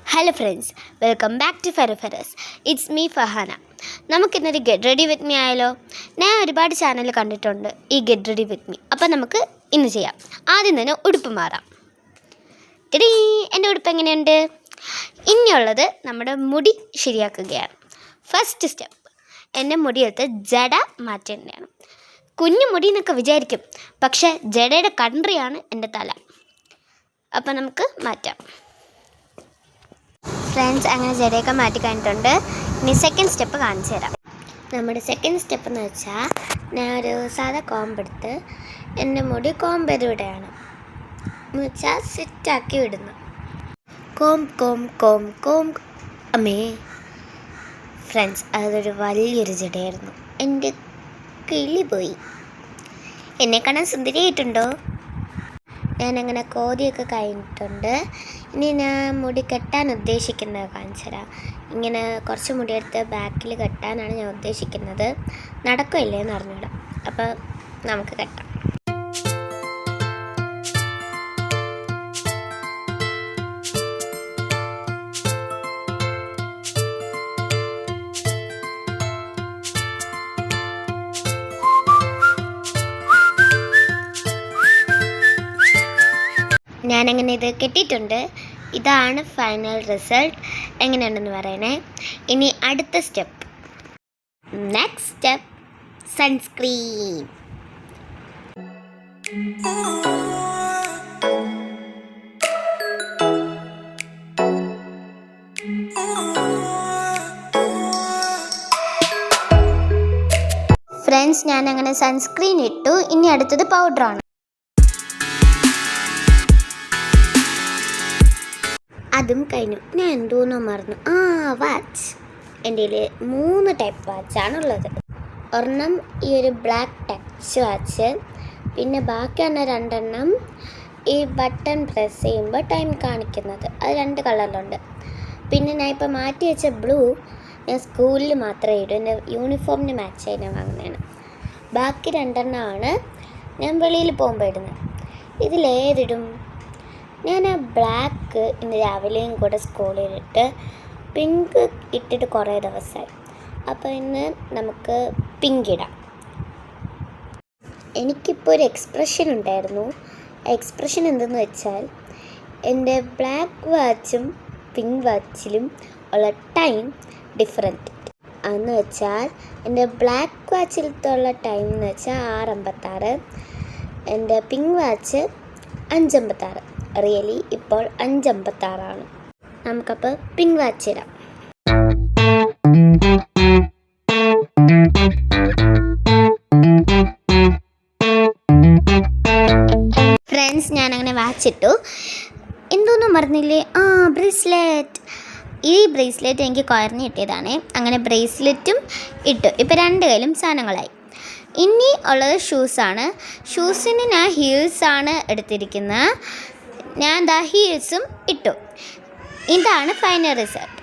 Hello friends, welcome back to ഫെറസ്. It's me Fahana. നമുക്കിന്നൊരു get ready with me ആയാലോ? ഞാൻ ഒരുപാട് ചാനൽ കണ്ടിട്ടുണ്ട് ഈ ഗെറ്റ് റെഡി വിത്ത് മീ. അപ്പോൾ നമുക്ക് ഇന്ന് ചെയ്യാം. ആദ്യം തന്നെ ഉടുപ്പ് മാറാം. ടീ, എൻ്റെ ഉടുപ്പ് എങ്ങനെയുണ്ട്? ഇനിയുള്ളത് നമ്മുടെ മുടി ശരിയാക്കുകയാണ്. ഫസ്റ്റ് സ്റ്റെപ്പ്, എൻ്റെ മുടിയെടുത്ത് ജട മാറ്റേണ്ടതാണ്. കുഞ്ഞു മുടി എന്നൊക്കെ വിചാരിക്കും, പക്ഷേ ജടയുടെ കൺട്രിയാണ് എൻ്റെ തല. അപ്പോൾ നമുക്ക് മാറ്റാം. ഫ്രണ്ട്സ്, അങ്ങനെ ജടയൊക്കെ മാറ്റി കഴിഞ്ഞിട്ടുണ്ട്. ഇനി സെക്കൻഡ് സ്റ്റെപ്പ് കാണിച്ചു തരാം. നമ്മുടെ സെക്കൻഡ് സ്റ്റെപ്പ് എന്ന് വെച്ചാൽ, ഞാൻ ഒരു സാധാ കോമ്പെടുത്ത് എൻ്റെ മുടി കോമ്പ് ചെയ്ത് വിടുകയാണ്. എന്ന് വെച്ചാൽ സെറ്റാക്കി വിടുന്നു. Com com com com. അമ്മേ ഫ്രണ്ട്സ്, അതൊരു വലിയൊരു ജടയായിരുന്നു. എൻ്റെ കിളി പോയി. എന്നെ കാണാൻ സുന്ദരിയായിട്ടുണ്ടോ? ഞാനങ്ങനെ കോതിയൊക്കെ കഴിഞ്ഞിട്ടുണ്ട്. ഇനി ഞാൻ മുടി കെട്ടാൻ ഉദ്ദേശിക്കുന്നത് കാണിച്ചു തരാം. ഇങ്ങനെ കുറച്ച് മുടിയെടുത്ത് ബാക്കിൽ കെട്ടാനാണ് ഞാൻ ഉദ്ദേശിക്കുന്നത്. നടക്കില്ലേ എന്ന് അറിഞ്ഞൂടാ. അപ്പോൾ നമുക്ക് കെട്ടാം. ഞാനങ്ങനെ ഇത് കെട്ടിയിട്ടുണ്ട്. ഇതാണ് ഫൈനൽ റിസൾട്ട്. എങ്ങനെയുണ്ടെന്ന് പറയണേ. ഇനി അടുത്ത step, next step, sunscreen. Friends, ഞാനങ്ങനെ സൺസ്ക്രീൻ ഇട്ടു. ഇനി അടുത്തത് പൗഡറാണ്. അതും കഴിഞ്ഞു. ഞാൻ എന്തോന്നോ മറന്നു. വാച്ച്. എൻ്റെ കയ്യിൽ 3 ടൈപ്പ് വാച്ചാണുള്ളത്. ഒരെണ്ണം ഈ ഒരു ബ്ലാക്ക് ടച്ച് വാച്ച്, പിന്നെ ബാക്കിയാണ് 2 ഈ ബട്ടൺ പ്രസ് ചെയ്യുമ്പോൾ ടൈം കാണിക്കുന്നത്. അത് 2 കളറിലുണ്ട്. പിന്നെ ഞാൻ ഇപ്പോൾ മാറ്റി വെച്ച ബ്ലൂ ഞാൻ സ്കൂളിൽ മാത്രമേ ഇടൂ. എൻ്റെ യൂണിഫോമിന് മാച്ച് ചെയ്യാൻ വാങ്ങുന്നതാണ്. ബാക്കി 2 ഞാൻ വെളിയിൽ പോകുമ്പോൾ ഇടുന്നത്. ഇതിലേതിടും? ഞാൻ ആ ബ്ലാക്ക് ഇന്ന് രാവിലെയും കൂടെ സ്കൂളിലിട്ട് പിങ്ക് ഇട്ടിട്ട് കുറേ ദിവസമായി. അപ്പോൾ ഇന്ന് നമുക്ക് പിങ്ക് ഇടാം. എനിക്കിപ്പോൾ ഒരു എക്സ്പ്രഷൻ ഉണ്ടായിരുന്നു. ആ എക്സ്പ്രഷൻ എന്തെന്ന് വെച്ചാൽ, എൻ്റെ ബ്ലാക്ക് വാച്ചും പിങ്ക് വാച്ചിലും ഉള്ള ടൈം ഡിഫറൻറ്റ്. അതെന്ന് വെച്ചാൽ, എൻ്റെ ബ്ലാക്ക് വാച്ചിലത്തുള്ള ടൈം എന്ന് വെച്ചാൽ 6:56, എൻ്റെ പിങ്ക് വാച്ച് 5:56. റിയലി ഇപ്പോൾ 5:56. നമുക്കപ്പോൾ പിങ്ക് വാച്ച് ഇടാം. ഫ്രണ്ട്സ്, ഞാനങ്ങനെ വാച്ചിട്ടു. എന്തോന്നും പറഞ്ഞില്ലേ? ബ്രേസ്ലെറ്റ്. ഈ ബ്രേസ്ലെറ്റ് എനിക്ക് കുറഞ്ഞ് കിട്ടിയതാണ്. അങ്ങനെ ബ്രേസ്ലെറ്റും ഇട്ടു. ഇപ്പോൾ 2 കയ്യിലും സാധനങ്ങളായി. ഇനി ഉള്ളത് ഷൂസാണ്. ഷൂസിന് ഞാൻ ഹീൽസാണ് എടുത്തിരിക്കുന്നത്. ഞാൻ ഹീൽസും ഇട്ടു. ഇതാണ് ഫൈനൽ റിസൾട്ട്.